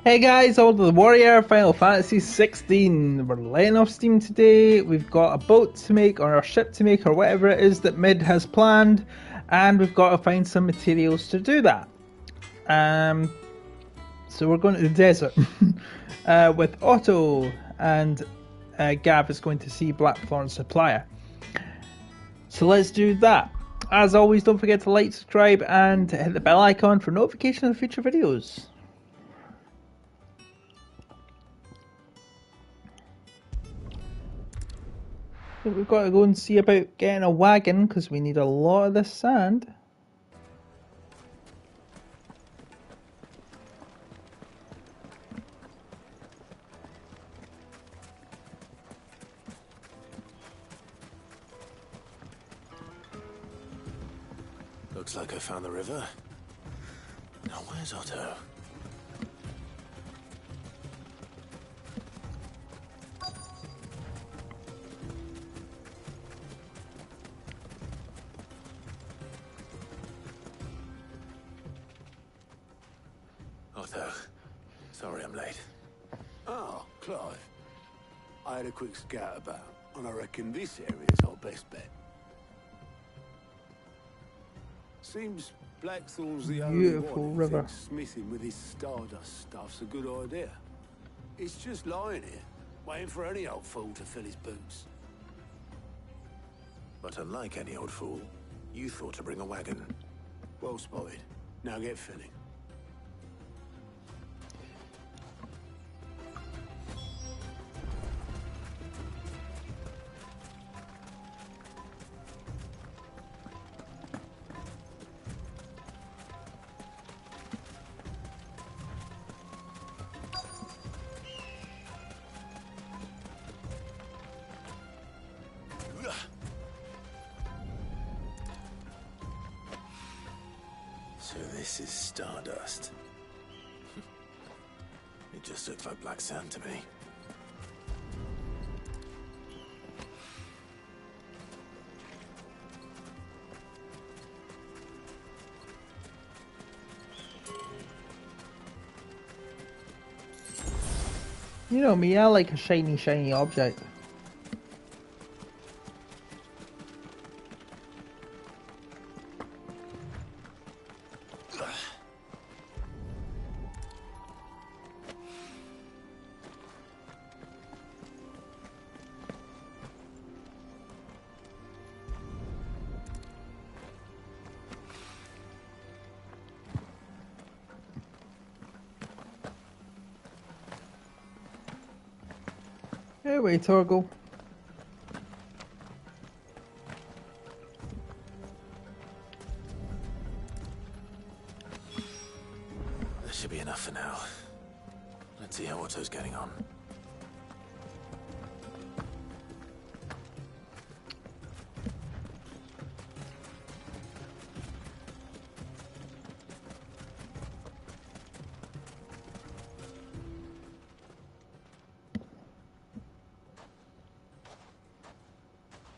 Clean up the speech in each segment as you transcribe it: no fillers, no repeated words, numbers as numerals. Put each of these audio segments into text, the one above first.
Hey guys, Old the Warrior, Final Fantasy 16. We're letting off Steam today. We've got a boat to make, or a ship to make, or whatever it is that Mid has planned, and we've got to find some materials to do that. So we're going to the desert with Otto, and Gav is going to see Blackthorn Supplier. So let's do that. As always, don't forget to like, subscribe, and hit the bell icon for notification of future videos. We've got to go and see about getting a wagon because we need a lot of this sand. Looks like I found the river. Now where's Otto? Otto, sorry I'm late. Oh, Clive. I had a quick scout about, and I reckon this area's our best bet. Seems Blackthorn's the only Beautiful one who river. thinks smithing with his stardust stuff's a good idea. It's just lying here, waiting for any old fool to fill his boots. But unlike any old fool, you thought to bring a wagon. Well spotted. Now get filling. So this is stardust. It just looks like black sand to me. You know me, I like a shiny, shiny object. Anyway, Torgo. That should be enough for now. Let's see how Otto's getting on.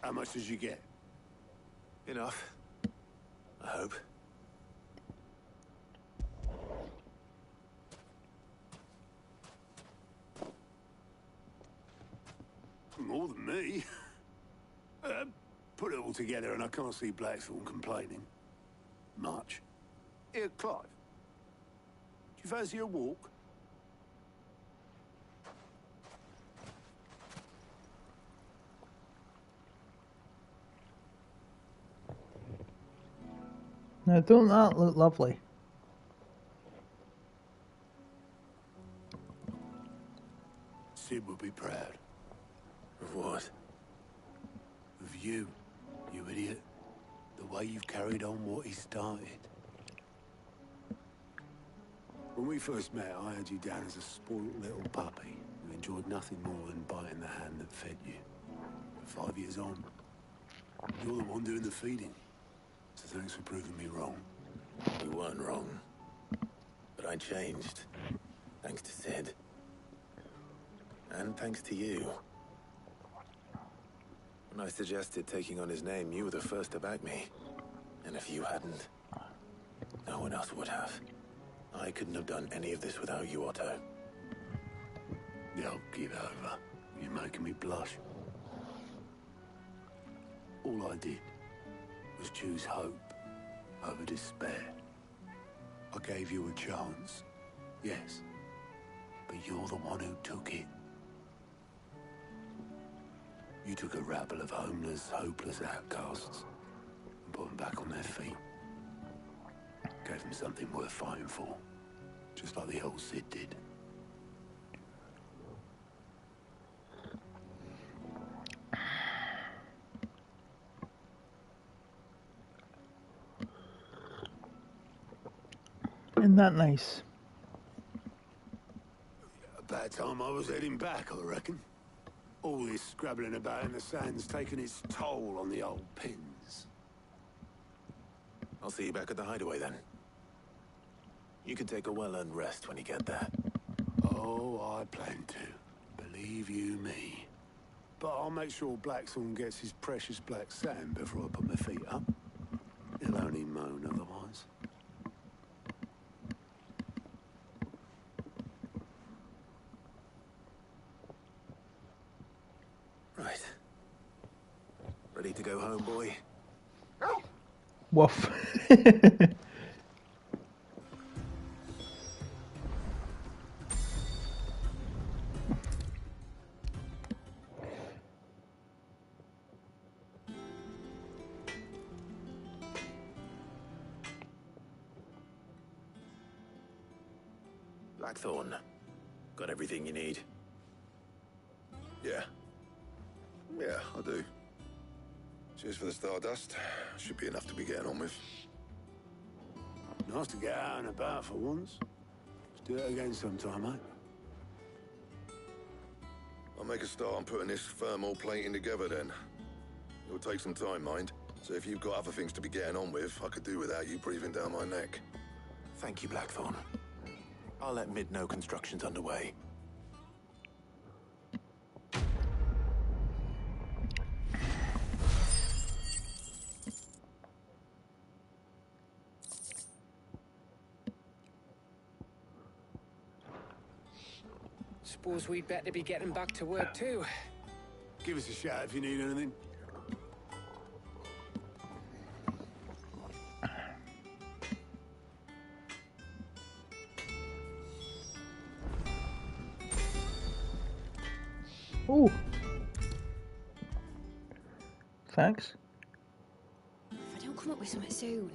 How much did you get? Enough. I hope. More than me. Put it all together and I can't see Blackthorn complaining. Much. Here, Clive. Do you fancy a walk? Now, don't that look lovely? Sid would be proud. Of what? Of you, you idiot. The way you've carried on what he started. When we first met, I had you down as a spoiled little puppy who enjoyed nothing more than biting the hand that fed you. But 5 years on, you're the one doing the feeding. So thanks for proving me wrong. You weren't wrong. But I changed. Thanks to Sid. And thanks to you. When I suggested taking on his name, you were the first to back me. And if you hadn't, no one else would have. I couldn't have done any of this without you, Otto. Yo, give over. You're making me blush. All I did was choose hope over despair. I gave you a chance, yes, but you're the one who took it. You took a rabble of homeless, hopeless outcasts and put them back on their feet. Gave them something worth fighting for, just like the old Sid did. Isn't that nice? About time I was heading back, I reckon. All this scrabbling about in the sand's taken its toll on the old pins. I'll see you back at the hideaway then. You can take a well-earned rest when you get there. Oh, I plan to. Believe you me. But I'll make sure Blackthorn gets his precious black sand before I put my feet up. He'll only moan otherwise. Right. Ready to go home, boy? Woof. Blackthorn. Got everything you need? Yeah. Yeah, I do. Cheers for the stardust. Should be enough to be getting on with. Nice to get out and about for once. Let's do it again sometime, eh? I'll make a start on putting this thermal plating together then. It'll take some time, mind. So if you've got other things to be getting on with, I could do without you breathing down my neck. Thank you, Blackthorn. I'll let Mid know construction's underway. Suppose we'd better be getting back to work too. Give us a shout if you need anything. Ooh. Thanks. If I don't come up with something soon.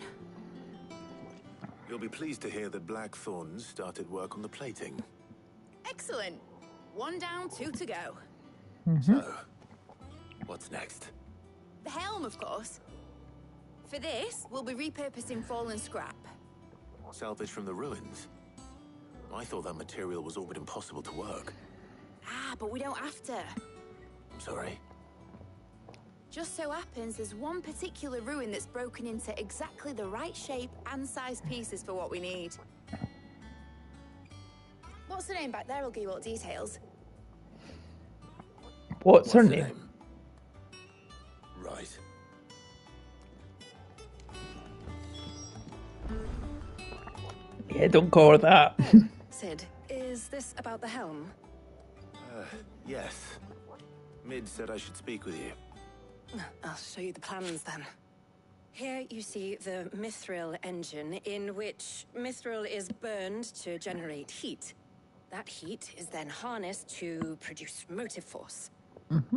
You'll be pleased to hear that Blackthorn started work on the plating. Excellent. 1 down, 2 to go. So, what's next? The helm, of course. For this, we'll be repurposing fallen scrap. Salvage from the ruins? I thought that material was all but impossible to work. Ah, but we don't have to. I'm sorry. Just so happens there's one particular ruin that's broken into exactly the right shape and size pieces for what we need. What's the name back there? I'll give you all details. What's her the name? Right. Yeah, don't call her that. Sid, is this about the helm? Yes. Mid said I should speak with you. I'll show you the plans then. Here you see the mithril engine, in which mithril is burned to generate heat. That heat is then harnessed to produce motive force.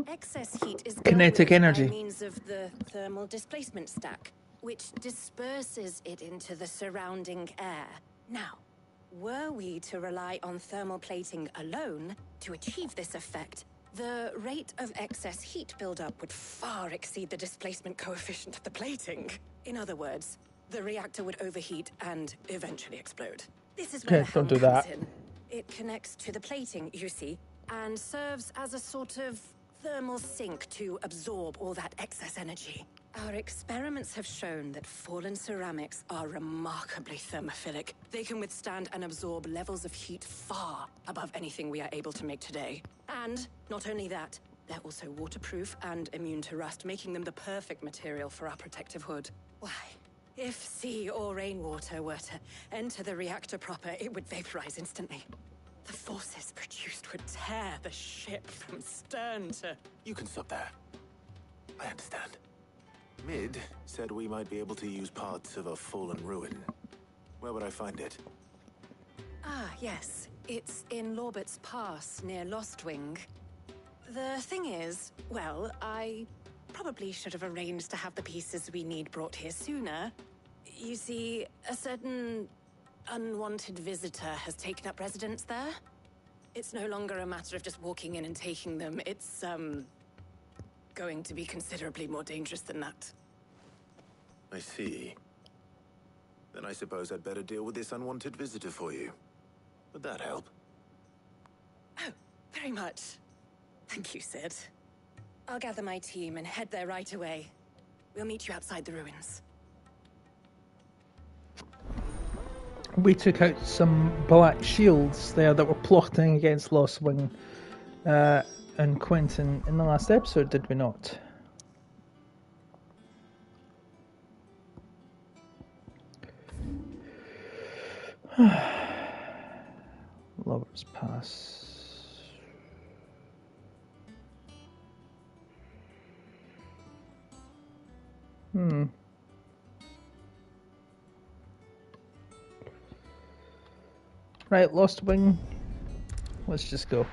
Excess heat is dealt Kinetic with energy. by means of the thermal displacement stack, which disperses it into the surrounding air. Now, were we to rely on thermal plating alone to achieve this effect, the rate of excess heat buildup would far exceed the displacement coefficient of the plating. In other words, the reactor would overheat and eventually explode. This is where Okay, the don't helm do comes that. in. It connects to the plating, you see, and serves as a sort of thermal sink to absorb all that excess energy. Our experiments have shown that fallen ceramics are remarkably thermophilic. They can withstand and absorb levels of heat far above anything we are able to make today. And not only that, they're also waterproof and immune to rust, making them the perfect material for our protective hood. Why, if sea or rainwater were to enter the reactor proper, it would vaporize instantly. The forces produced would tear the ship from stern to... You can stop there. I understand. Mid said we might be able to use parts of a fallen ruin. Where would I find it? Ah, yes. It's in Lorbert's Pass, near Lostwing. The thing is, well, I probably should have arranged to have the pieces we need brought here sooner. You see, a certain unwanted visitor has taken up residence there. It's no longer a matter of just walking in and taking them. It's, going to be considerably more dangerous than that. I see. Then I suppose I'd better deal with this unwanted visitor for you. Would that help? Oh, very much. Thank you, Sid. I'll gather my team and head there right away. We'll meet you outside the ruins. We took out some black shields there that were plotting against Lostwing and Quentin in the last episode, did we not? Lover's Pass. Right, Lostwing. Let's just go.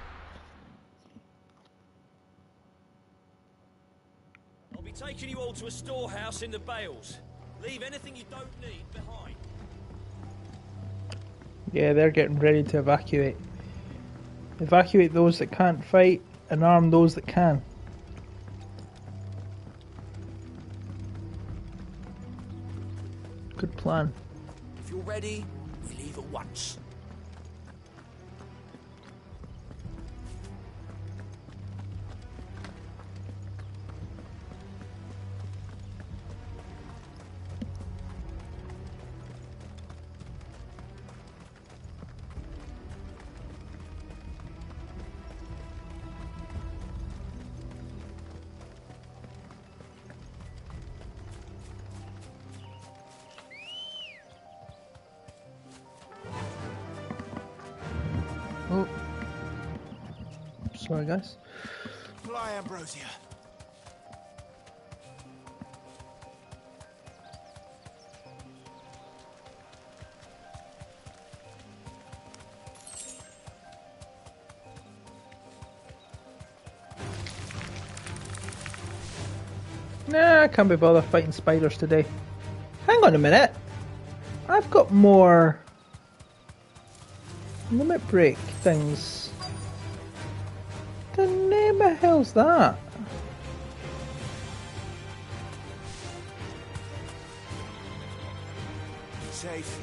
I'll be taking you all to a storehouse in the Bales. Leave anything you don't need behind. Yeah, they're getting ready to evacuate. Evacuate those that can't fight and arm those that can. Good plan. If you're ready, we leave at once. Oh. Sorry, guys. Fly, Ambrosia. Nah, I can't be bothered fighting spiders today. Hang on a minute. I've got more limit break things. The name of hell's that? Safe.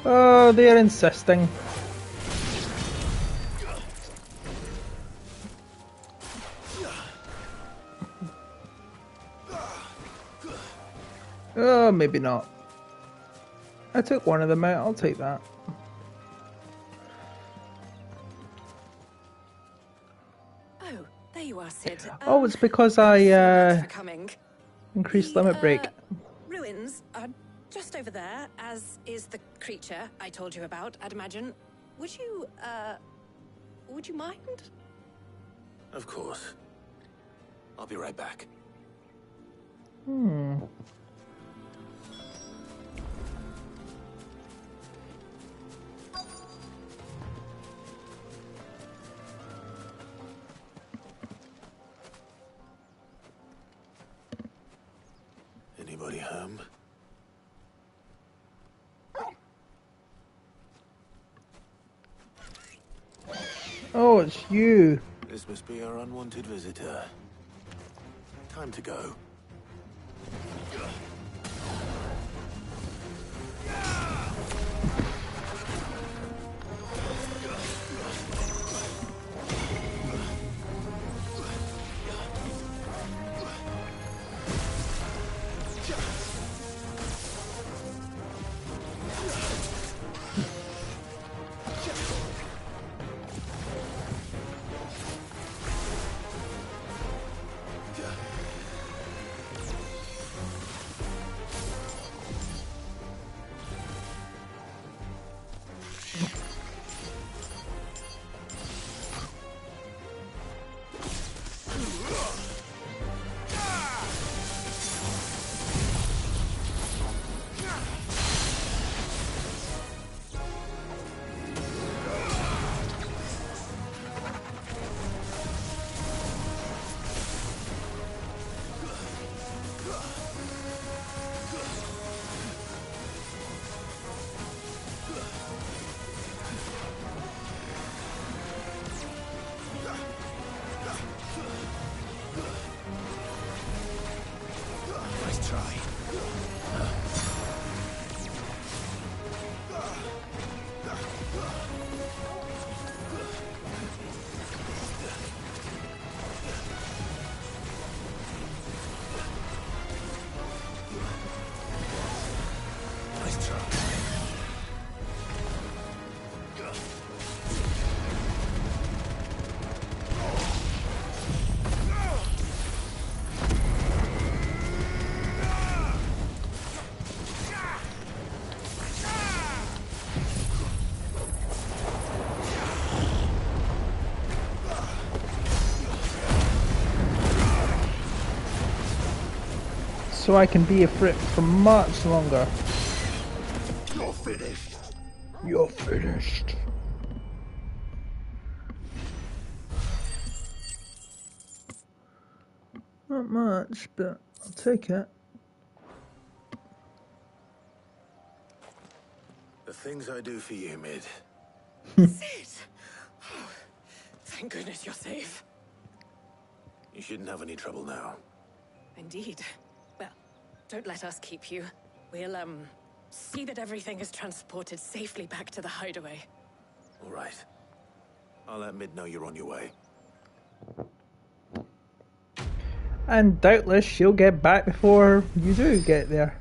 Oh, they're insisting. Oh, maybe not. I took one of them out, I'll take that. Oh, there you are, Sid. Oh, it's because thanks so I much for coming. increased The, limit break. Ruins are just over there, as is the creature I told you about, I'd imagine. Would you mind? Of course. I'll be right back. Anybody home? Oh, it's you. This must be our unwanted visitor. Time to go. Nice try. Nice try. So I can be a Frick for much longer. You're finished. You're finished. Not much, but I'll take it. The things I do for you, Mid. Sid! Oh, thank goodness you're safe. You shouldn't have any trouble now. Indeed. Well, don't let us keep you. We'll, see that everything is transported safely back to the hideaway. All right. I'll let Mid know you're on your way. And doubtless she'll get back before you do get there.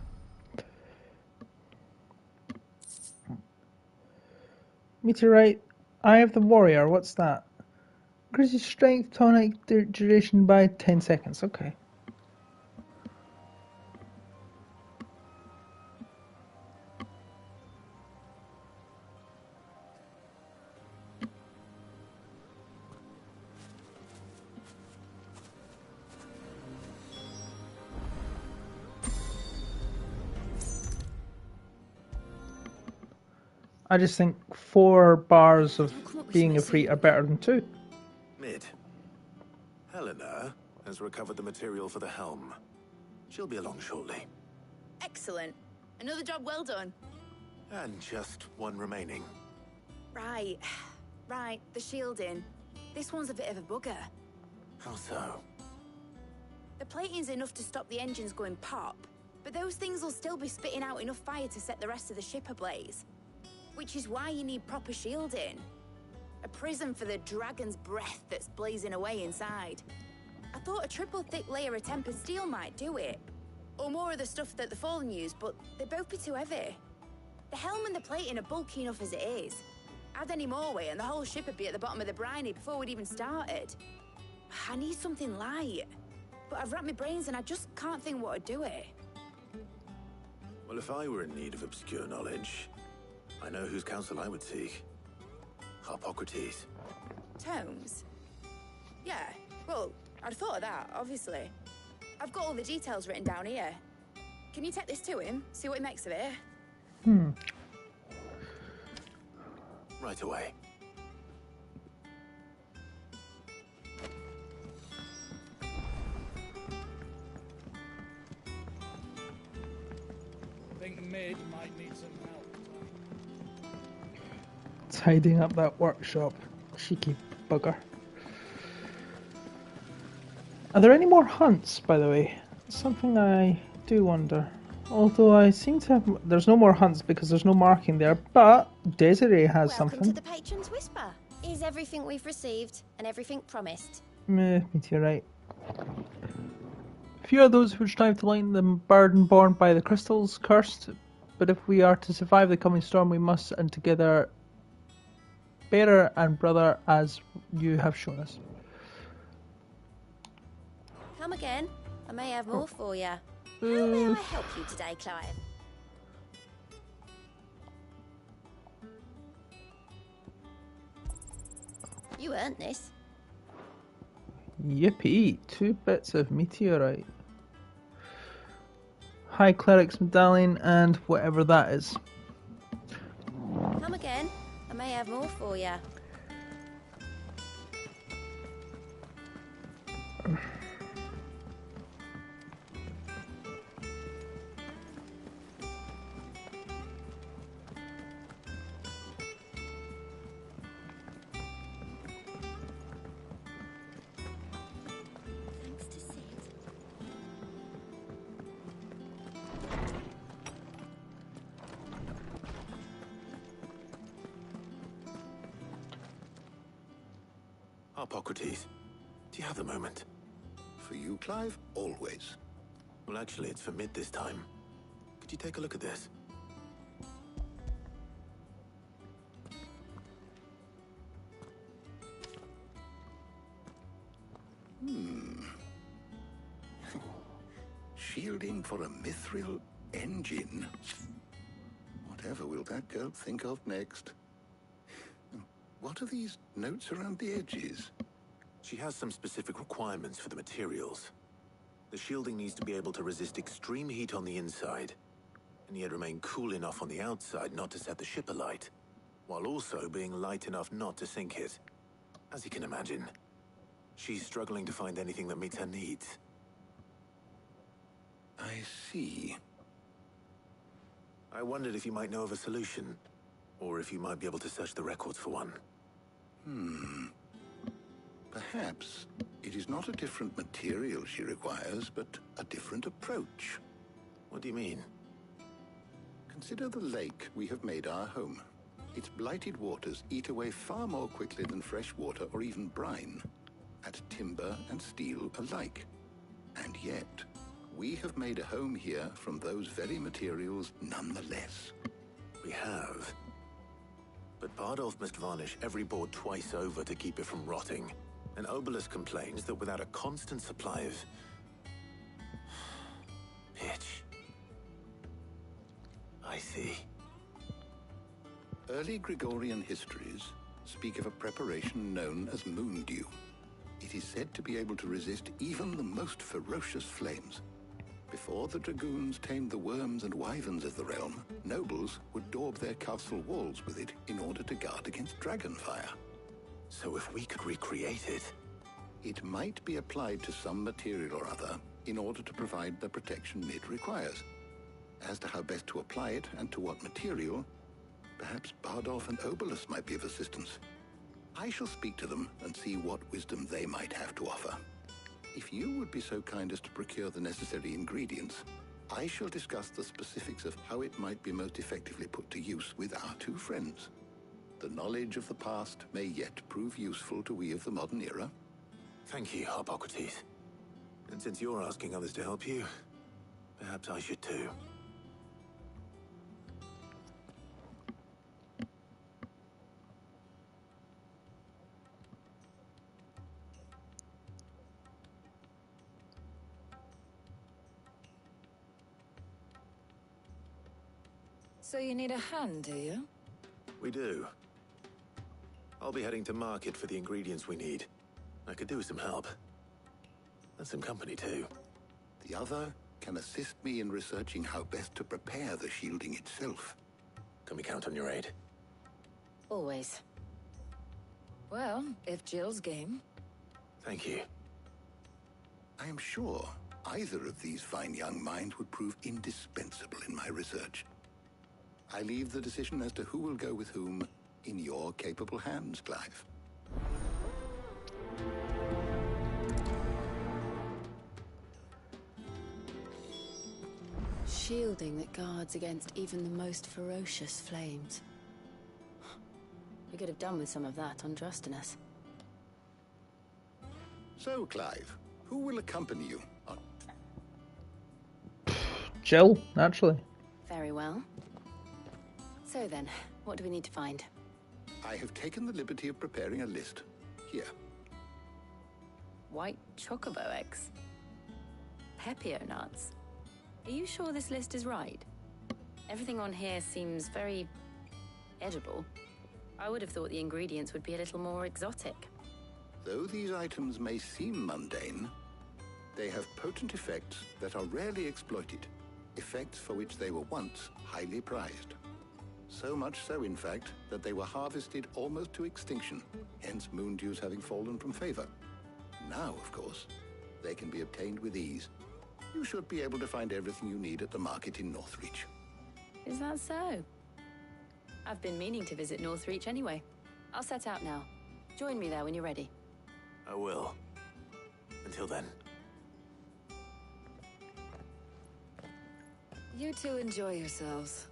Meteorite, Eye of the Warrior, what's that? Increases strength, tonic duration by 10 seconds, okay. I just think 4 bars of being a freak are better than 2. Mid. Helena has recovered the material for the helm. She'll be along shortly. Excellent. Another job well done. And just one remaining. Right. Right, the shielding. This one's a bit of a bugger. How so? The plating's enough to stop the engines going pop, but those things will still be spitting out enough fire to set the rest of the ship ablaze. Which is why you need proper shielding. A prison for the dragon's breath that's blazing away inside. I thought a triple thick layer of tempered steel might do it. Or more of the stuff that the Fallen use, but they'd both be too heavy. The helm and the plating are bulky enough as it is. Add any more weight and the whole ship would be at the bottom of the briny before we'd even started. I need something light. But I've racked my brains and I just can't think what would do it. Well, if I were in need of obscure knowledge, I know whose counsel I would seek. Harpocrates. Tomes? Yeah, well, I'd thought of that, obviously. I've got all the details written down here. Can you take this to him, see what he makes of it? Right away. I think the Mid might need some help. Tidying up that workshop. Cheeky bugger. Are there any more hunts, by the way? Something I do wonder. Although I seem to have... There's no more hunts because there's no marking there, but Desiree has Welcome something. to the Patron's Whisper. Is everything we've received and everything promised? Meteorite. Few are those who strive to lighten the burden borne by the crystals cursed, but if we are to survive the coming storm, we must, and together, bearer and brother, as you have shown us. Come again. I may have more for you. How may I help you today, Clive? You earned this. Yippee! 2 bits of meteorite. High Cleric's Medallion and whatever that is. Come again. I may have more for you. Thanks to Sid. Hippocrates, do you have a moment? For you, Clive, always. Well, actually, it's for Mid this time. Could you take a look at this? Shielding for a mithril engine. Whatever will that girl think of next? What are these notes around the edges? She has some specific requirements for the materials. The shielding needs to be able to resist extreme heat on the inside, and yet remain cool enough on the outside not to set the ship alight, while also being light enough not to sink it. As you can imagine, she's struggling to find anything that meets her needs. I see. I wondered if you might know of a solution, or if you might be able to search the records for one. Perhaps it is not a different material she requires, but a different approach. What do you mean? Consider the lake we have made our home. Its blighted waters eat away far more quickly than fresh water or even brine, at timber and steel alike. And yet, we have made a home here from those very materials nonetheless. We have. But Bardolph must varnish every board twice over to keep it from rotting. And Obelus complains that without a constant supply of pitch. I see. Early Gregorian histories speak of a preparation known as moon dew. It is said to be able to resist even the most ferocious flames. Before the dragoons tamed the worms and wyverns of the realm, nobles would daub their castle walls with it in order to guard against dragonfire. So if we could recreate it... It might be applied to some material or other in order to provide the protection Mid requires. As to how best to apply it and to what material, perhaps Bardolph and Obelus might be of assistance. I shall speak to them and see what wisdom they might have to offer. If you would be so kind as to procure the necessary ingredients, I shall discuss the specifics of how it might be most effectively put to use with our two friends. The knowledge of the past may yet prove useful to we of the modern era. Thank you, Hippocrates. And since you're asking others to help you, perhaps I should too. So you need a hand, do you? We do. I'll be heading to market for the ingredients we need. I could do with some help. And some company, too. The other can assist me in researching how best to prepare the shielding itself. Can we count on your aid? Always. Well, if Jill's game. Thank you. I am sure either of these fine young minds would prove indispensable in my research. I leave the decision as to who will go with whom in your capable hands, Clive. Shielding that guards against even the most ferocious flames. We could have done with some of that on Drustinus. So, Clive, who will accompany you? Jill, naturally. Very well. So then, what do we need to find? I have taken the liberty of preparing a list. Here. White chocobo eggs. Pepio nuts. Are you sure this list is right? Everything on here seems very edible. I would have thought the ingredients would be a little more exotic. Though these items may seem mundane, they have potent effects that are rarely exploited. effects for which they were once highly prized. So much so, in fact, that they were harvested almost to extinction, hence moon dews having fallen from favor. Now, of course, they can be obtained with ease. You should be able to find everything you need at the market in Northreach. Is that so? I've been meaning to visit Northreach anyway. I'll set out now. Join me there when you're ready. I will. Until then. You two enjoy yourselves.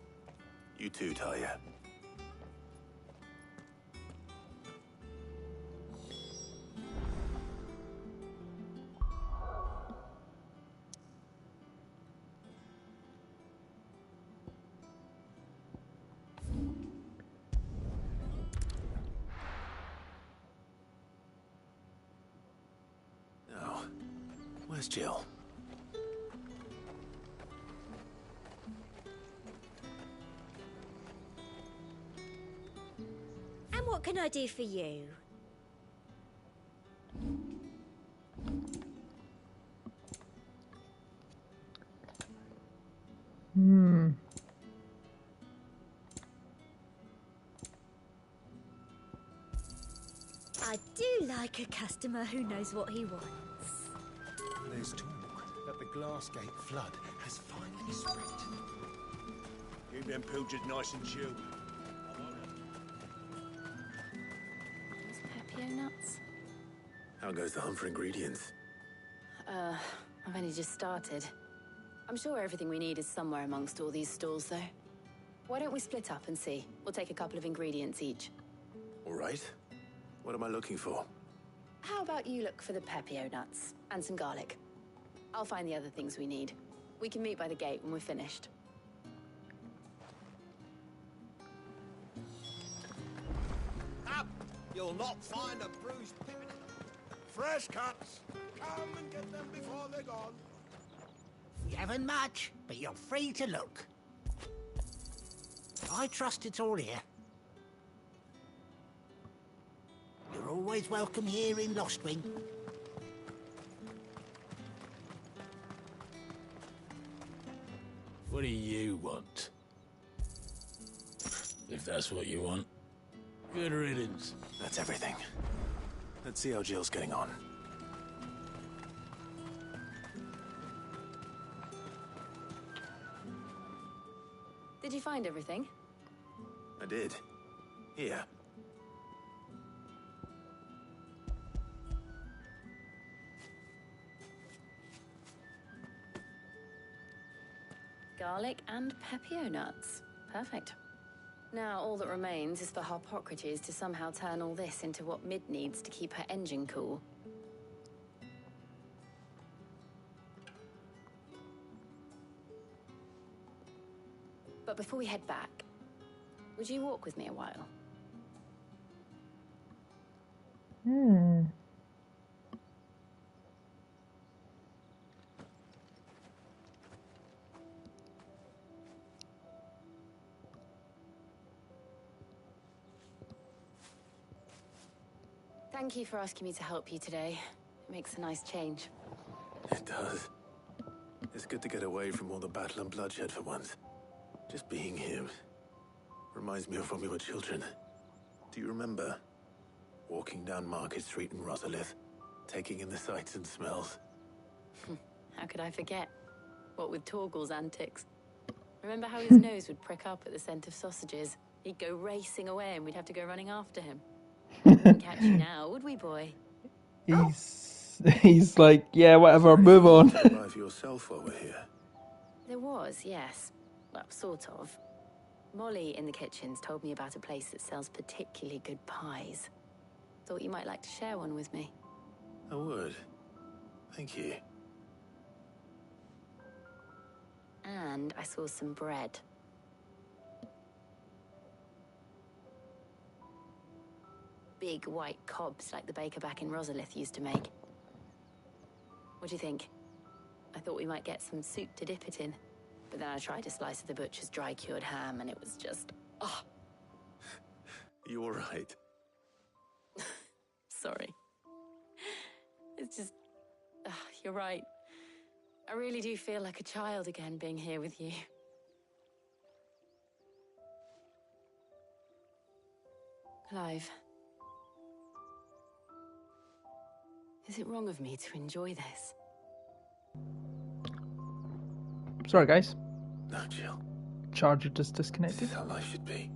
You too, Talia. Now, where's Jill? And what can I do for you? I do like a customer who knows what he wants. There's talk that the Glassgate flood has finally spread. Keep them pilgers nice and chilled. Pepio nuts? How goes the hunt for ingredients? I've only just started. I'm sure everything we need is somewhere amongst all these stalls, though. Why don't we split up and see? We'll take a couple of ingredients each. All right. What am I looking for? How about you look for the Pepio nuts and some garlic? I'll find the other things we need. We can meet by the gate when we're finished. Up! You'll not find a bruised pippin. Fresh cuts. Come and get them before they're gone. We haven't much, but you're free to look. I trust it's all here. You're always welcome here in Lostwing. What do you want? If that's what you want. Good riddance. That's everything. Let's see how Jill's getting on. Did you find everything? I did. Here. Garlic and Pepio nuts. Perfect. Now all that remains is for Harpocrates to somehow turn all this into what Mid needs to keep her engine cool. But before we head back, would you walk with me a while? Thank you for asking me to help you today. It makes a nice change. It does. It's good to get away from all the battle and bloodshed for once. Just being here reminds me of when we were children. Do you remember? Walking down Market Street in Rosalith, taking in the sights and smells. How could I forget? What with Torgal's antics. Remember how his nose would prick up at the scent of sausages? He'd go racing away and we'd have to go running after him. Wouldn't catch you now, would we, boy? He's like, yeah, whatever, move on. Survive yourself while we're here. There was, yes. Well, sort of. Molly in the kitchens told me about a place that sells particularly good pies. Thought you might like to share one with me. I would. Thank you. And I saw some bread. Big white cobs like the baker back in Rosalith used to make. What do you think? I thought we might get some soup to dip it in. But then I tried a slice of the butcher's dry-cured ham and it was just... oh. You all right? Sorry. It's just... you're right. I I really do feel like a child again being here with you. Clive. Is it wrong of me to enjoy this? Sorry, guys. No, Jill. Charger just disconnected. This is how life should be.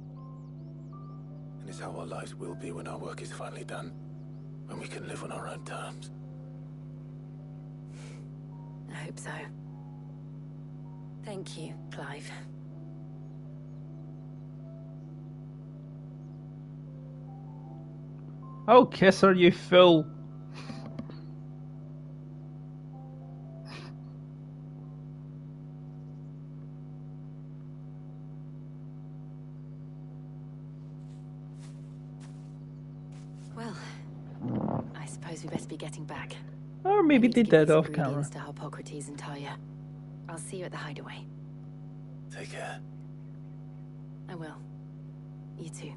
And it's how our lives will be when our work is finally done. When we can live on our own terms. I hope so. Thank you, Clive. Oh, kiss her, you fool. Well, I suppose we better be getting back. Or maybe they did off camera. To Hippocrates and Talia. I'll see you at the hideaway. Take care. I will. You too.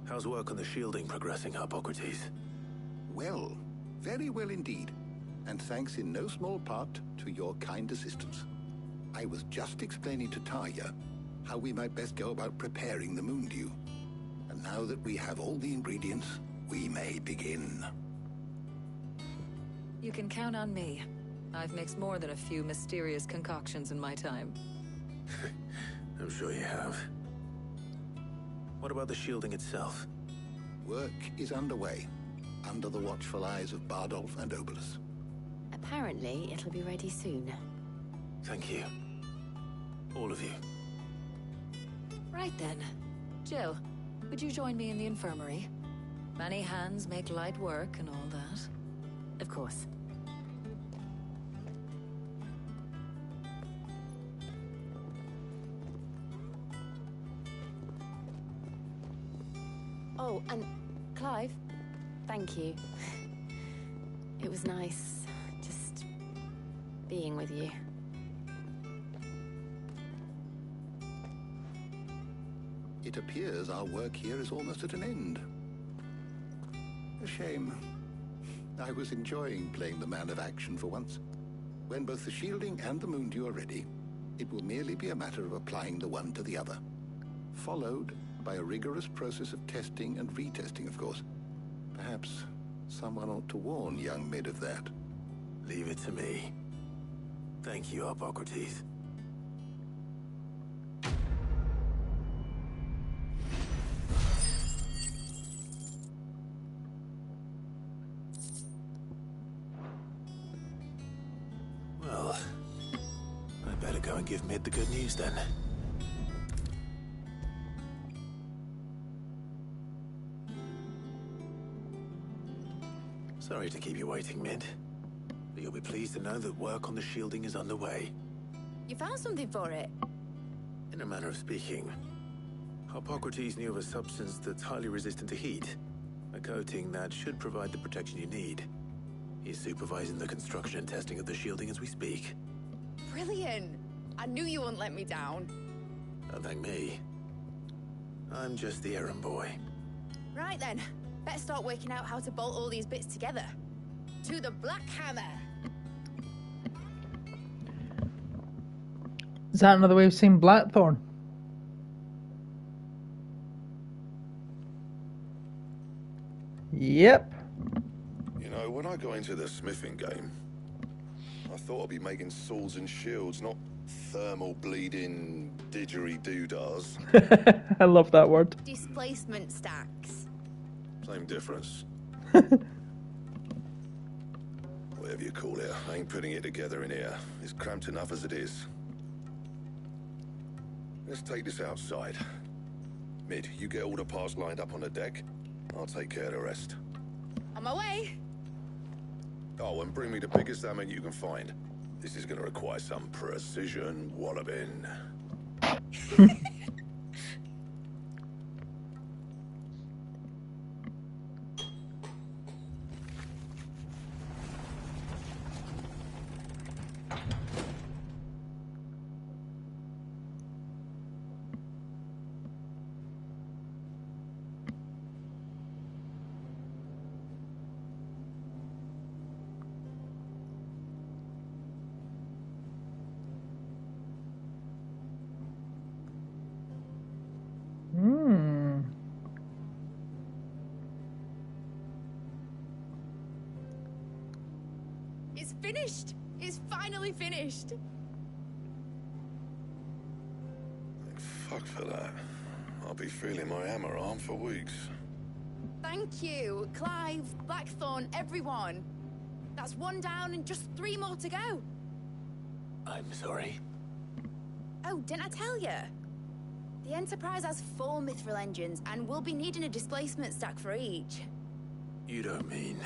How's work on the shielding progressing, Hippocrates? Well, very well indeed. And thanks in no small part to your kind assistance. I was just explaining to Talia how we might best go about preparing the moon dew. And now that we have all the ingredients, we may begin. You can count on me. I've mixed more than a few mysterious concoctions in my time. I'm sure you have. What about the shielding itself? Work is underway, under the watchful eyes of Bardolph and Obolus. Apparently, it'll be ready soon. Thank you. All of you. Right then. Jill, would you join me in the infirmary? Many hands make light work and all that. Of course. Oh, and Clive, thank you. It was nice just being with you. It appears our work here is almost at an end. A shame. I was enjoying playing the man of action for once. When both the shielding and the moon dew are ready, it will merely be a matter of applying the one to the other. Followed by a rigorous process of testing and retesting, of course. Perhaps someone ought to warn young Mid of that. Leave it to me. Thank you, Hippocrates. Well, I'd better go and give Mid the good news then. Sorry to keep you waiting, Mid. But you'll be pleased to know that work on the shielding is underway. You found something for it? In a manner of speaking, Hippocrates knew of a substance that's highly resistant to heat. A coating that should provide the protection you need. He's supervising the construction and testing of the shielding as we speak. Brilliant! I knew you wouldn't let me down. Don't thank me. I'm just the errand boy. Right then. Better start working out how to bolt all these bits together. To the Black Hammer! Is that another way of saying Blackthorn? Yep. You know, when I got into the smithing game, I thought I'd be making swords and shields, not thermal bleeding didgeridoo-dahs. I love that word. Displacement stacks. Same difference. Whatever you call it, I ain't putting it together in here. It's cramped enough as it is. Let's take this outside. Mid, you get all the parts lined up on the deck. I'll take care of the rest. On my way! Oh, and bring me the biggest hammer you can find. This is gonna require some precision walloping. finished! It's finally finished! Thank fuck for that. I'll be feeling my hammer arm for weeks. Thank you, Clive, Blackthorn, everyone. That's one down and just 3 more to go. I'm sorry. Oh, didn't I tell you? The Enterprise has 4 mithril engines, and we'll be needing a displacement stack for each. You don't mean...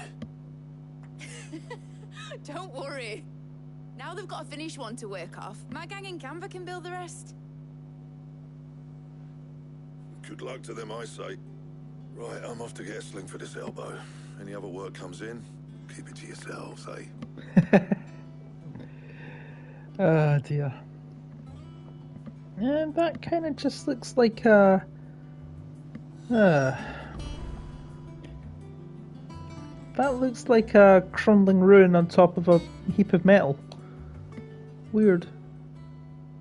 Don't worry. Now they've got a finished one to work off. My gang in Canva can build the rest. Good luck to them, I say. Right, I'm off to get a sling for this elbow. Any other work comes in, keep it to yourselves, eh? Oh dear. And that kind of just looks like a... That looks like a crumbling ruin on top of a heap of metal. Weird.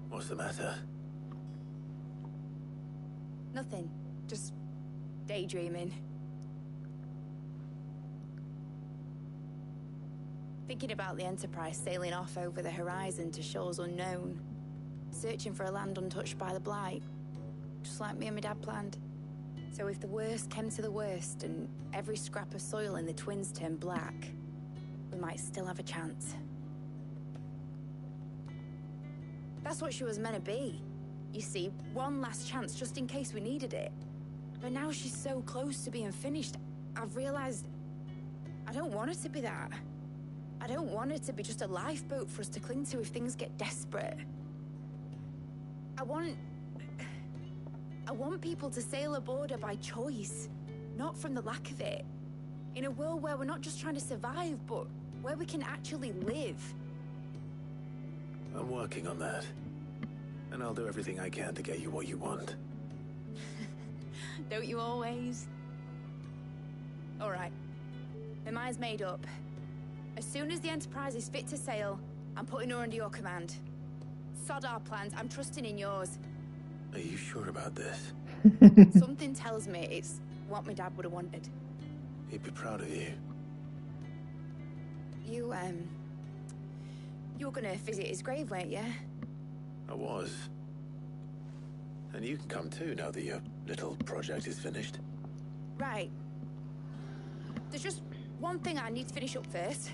What's the matter? Nothing. Just daydreaming. Thinking about the Enterprise sailing off over the horizon to shores unknown. Searching for a land untouched by the Blight. Just like me and my dad planned. So if the worst came to the worst and every scrap of soil in the Twins turned black, we might still have a chance. That's what she was meant to be. You see, one last chance just in case we needed it. But now she's so close to being finished, I've realized I don't want her to be that. I don't want her to be just a lifeboat for us to cling to if things get desperate. I want people to sail aboard her by choice, not from the lack of it. In a world where we're not just trying to survive, but where we can actually live. I'm working on that. And I'll do everything I can to get you what you want. Don't you always? All right. My mind's made up. As soon as the Enterprise is fit to sail, I'm putting her under your command. Sod our plans, I'm trusting in yours. Are you sure about this? Something tells me it's what my dad would have wanted. He'd be proud of you. You were gonna visit his grave, weren't you? I was. And you can come too now that your little project is finished. Right. There's just one thing I need to finish up first.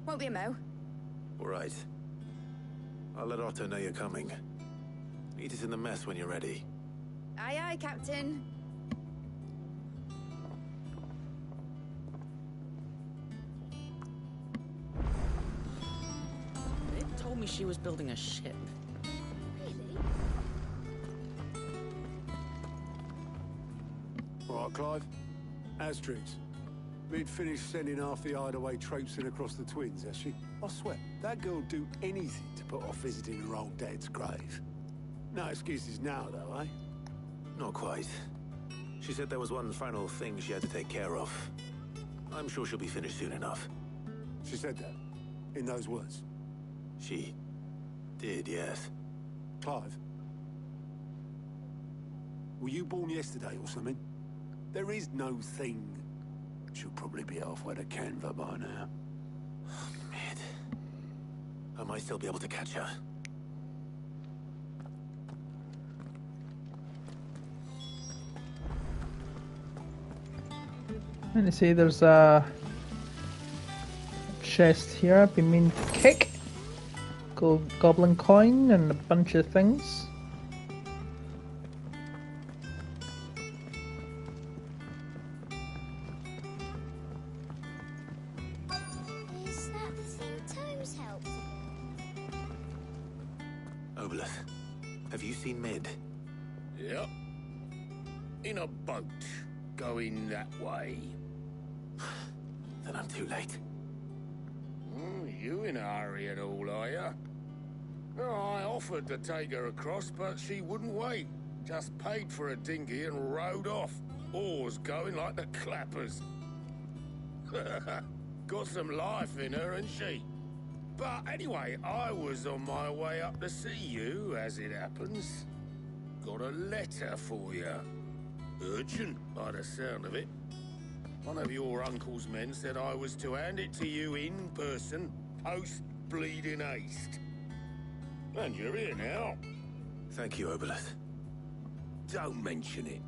Won't be a mo. All right. I'll let Otto know you're coming. Meet us in the mess when you're ready. Aye, aye, Captain. They told me she was building a ship. Really? All right, Clive. Asterix. We'd finished sending half the hideaway traipsing across the Twins, has she? I swear, that girl'd do anything to put off visiting her old dad's grave. No excuses now, though, eh? Not quite. She said there was one final thing she had to take care of. I'm sure she'll be finished soon enough. She said that? In those words? She did, yes. Clive? Were you born yesterday or something? There is no thing. She'll probably be halfway to Canva by now. Mid. I might still be able to catch her. Let me see, there's a chest here I've been meaning to kick. Goblin coin and a bunch of things. Is that the thing Tomes helped? Obolus, have you seen Mid? Yep. In a boat, going that way. Then I'm too late. You in a hurry at all, are you? I offered to take her across, but she wouldn't wait. Just paid for a dinghy and rowed off. Oars going like the clappers. Got some life in her, ain't she? But anyway, I was on my way up to see you, as it happens. Got a letter for you. Urgent, by the sound of it. One of your uncle's men said I was to hand it to you in person, post bleeding haste. And you're here now. Thank you, Obelith. Don't mention it.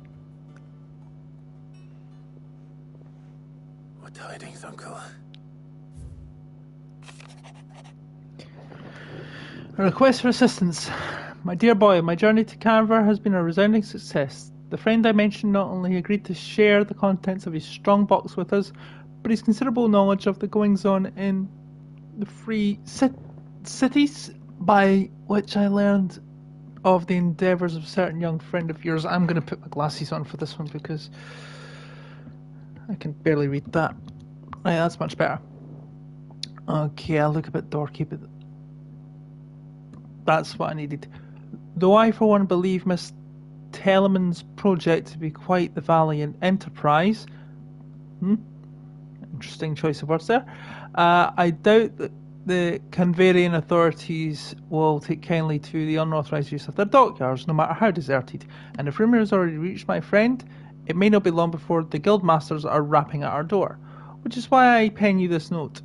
What tidings, Uncle? A request for assistance. My dear boy, my journey to Canver has been a resounding success. The friend I mentioned not only agreed to share the contents of his strong box with us, but his considerable knowledge of the goings-on in the free cities, by which I learned of the endeavours of a certain young friend of yours. I'm going to put my glasses on for this one because I can barely read that. Right, that's much better. Okay, I'll look a bit dorky, but that's what I needed. Though I, for one, believe Miss Teleman's project to be quite the valiant enterprise. Interesting choice of words there. I doubt that the Canverian authorities will take kindly to the unauthorised use of their dockyards, no matter how deserted. And if rumour has already reached my friend, it may not be long before the guildmasters are rapping at our door. Which is why I pen you this note.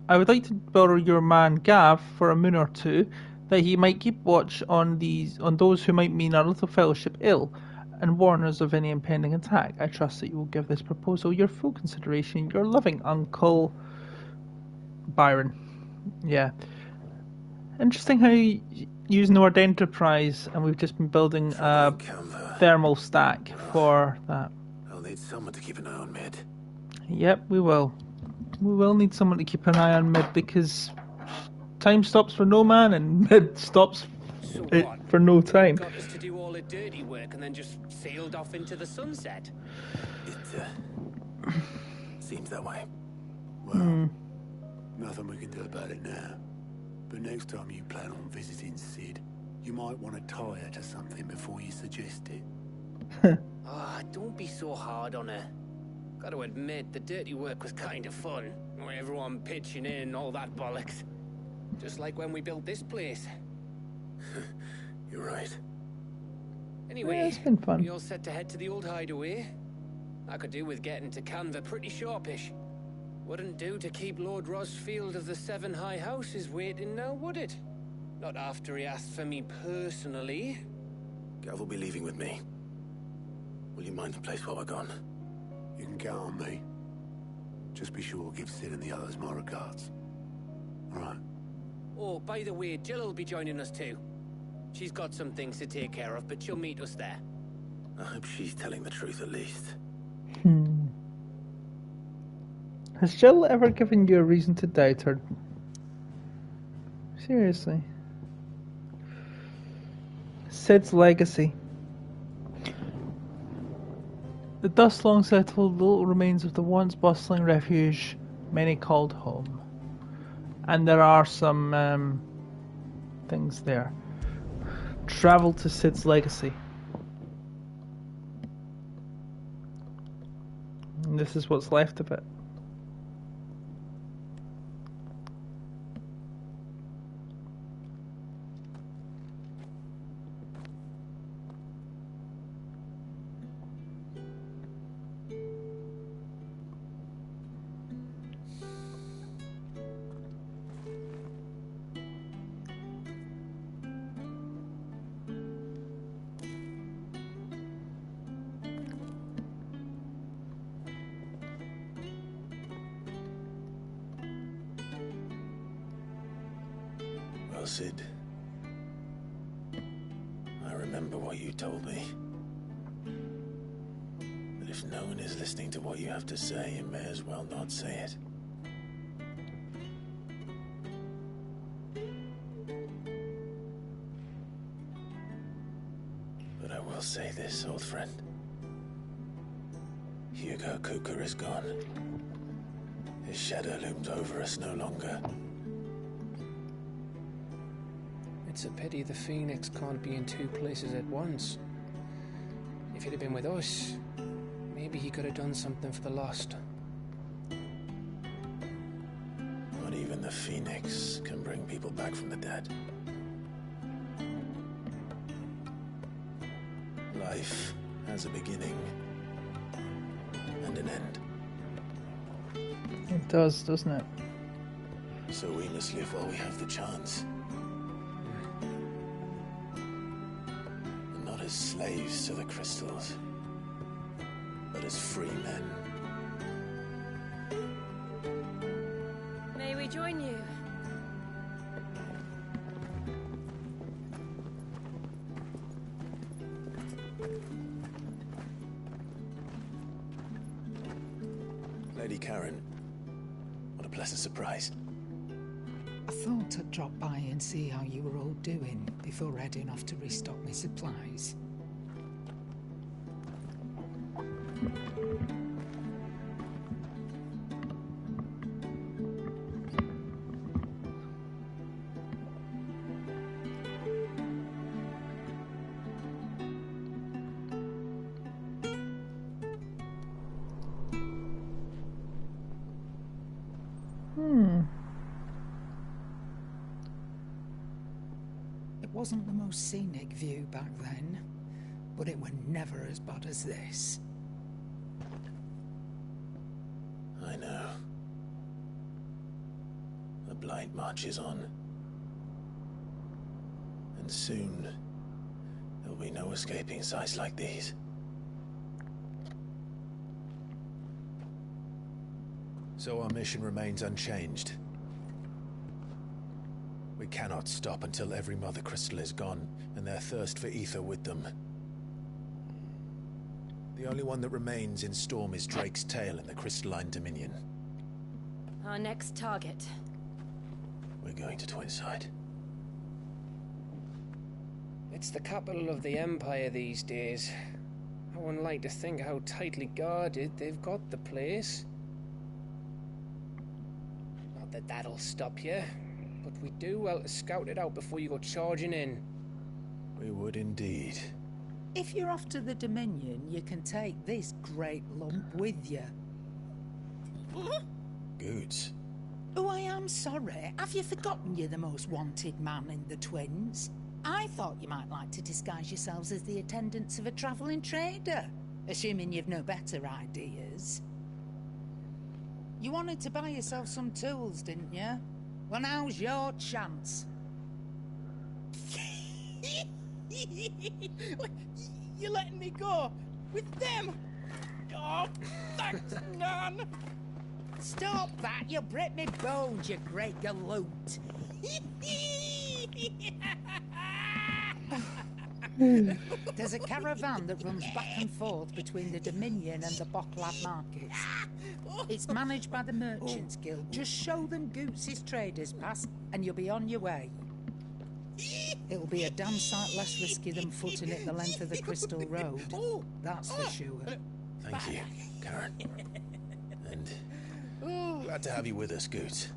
I would like to borrow your man Gav for a moon or two, that he might keep watch on those who might mean our little fellowship ill, and warn us of any impending attack. I trust that you will give this proposal your full consideration. Your loving uncle, Byron. Yeah. Interesting how you use the word enterprise, and we've just been building a thermal stack for that. I'll need someone to keep an eye on Mid. Yep, we will. We will need someone to keep an eye on Mid, because time stops for no man, and Mid stops for no time. Got us to do all the dirty work and then just sailed off into the sunset. It seems that way. Well, nothing we can do about it now. But next time you plan on visiting Sid, you might want to tie her to something before you suggest it. Don't be so hard on her. Gotta admit, the dirty work was kind of fun. Everyone pitching in, all that bollocks. Just like when we built this place. You're right. Anyway, yeah, it's been fun. We all set to head to the old hideaway. I could do with getting to Canva pretty sharpish. Wouldn't do to keep Lord Rosfield of the Seven High Houses waiting now, would it? Not after he asked for me personally. Gav will be leaving with me. Will you mind the place while we're gone? You can count on me. Just be sure to give Sid and the others my regards. All right. Oh, by the way, Jill will be joining us too. She's got some things to take care of, but she'll meet us there. I hope she's telling the truth at least. Has Jill ever given you a reason to doubt her? Seriously. Sid's legacy. The dust long settled little remains of the once bustling refuge many called home. And there are some things there. Travel to Sid's legacy. And this is what's left of it. Well, Sid, I remember what you told me. But if no one is listening to what you have to say, you may as well not say it. But I will say this, old friend. Hugo Cooker is gone. His shadow looms over us no longer. It's a pity the Phoenix can't be in two places at once. If he'd have been with us, maybe he could have done something for the lost. Not even the Phoenix can bring people back from the dead. Life has a beginning and an end. It does, doesn't it? So we must live while we have the chance. And not as slaves to the crystals, but as free men. May we join you? Lady Karen, what a pleasant surprise. I thought I'd drop by and see how you were all doing before heading off to restock my supplies. It wasn't the most scenic view back then, but it were never as bad as this. I know. The blight marches on. And soon, there'll be no escaping sights like these. So our mission remains unchanged. We cannot stop until every Mother Crystal is gone, and their thirst for ether with them. The only one that remains in Storm is Drake's Tail in the Crystalline Dominion. Our next target. We're going to Twinside. It's the capital of the Empire these days. I wouldn't like to think how tightly guarded they've got the place. Not that that'll stop you, but we do well to scout it out before you go charging in. We would indeed. If you're off to the Dominion, you can take this great lump with you. Goods. Oh, I am sorry. Have you forgotten you're the most wanted man in the Twins? I thought you might like to disguise yourselves as the attendants of a travelling trader, assuming you've no better ideas. You wanted to buy yourself some tools, didn't you? Well, now's your chance. You're letting me go with them? Oh, thanks, Nan. Stop that! You'll break me bones, you great galoot. There's a caravan that runs back and forth between the Dominion and the Bocklad markets. It's managed by the Merchants Guild. Just show them Goots' traders pass and you'll be on your way. It'll be a damn sight less risky than footing it the length of the Crystal Road. That's for sure. Thank you, Karen. And glad to have you with us, Goots.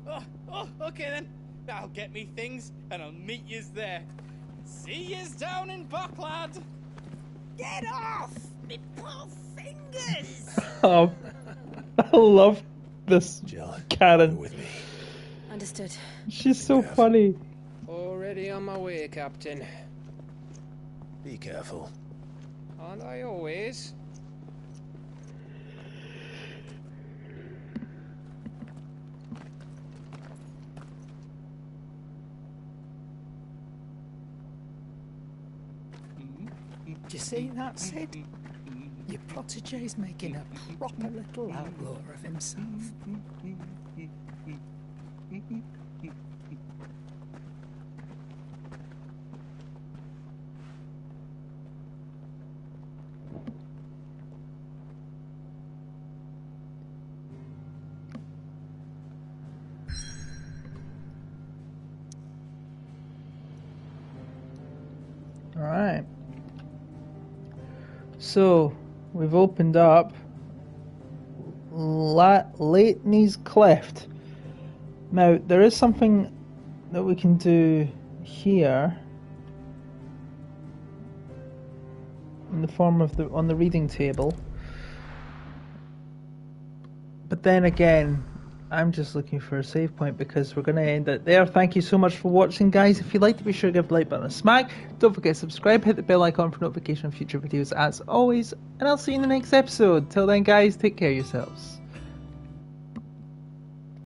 Oh, okay then. I'll get me things and I'll meet yous there. See yous down in Bocklad. Get off! Me poor fingers! Oh, I love this Karen. With me. Understood. She's so funny. Already on my way, Captain. Be careful. Aren't I always? Do you see that, Sid? Your protege's making a proper little outlaw of himself. Alright. So, we've opened up Latney's Cleft. Now, there is something that we can do here in the form of on the reading table. But then again, I'm just looking for a save point because we're going to end it there. Thank you so much for watching, guys. If you like to, be sure to give the like button a smack. Don't forget to subscribe, hit the bell icon for notification of future videos as always, and I'll see you in the next episode. Till then, guys, take care of yourselves.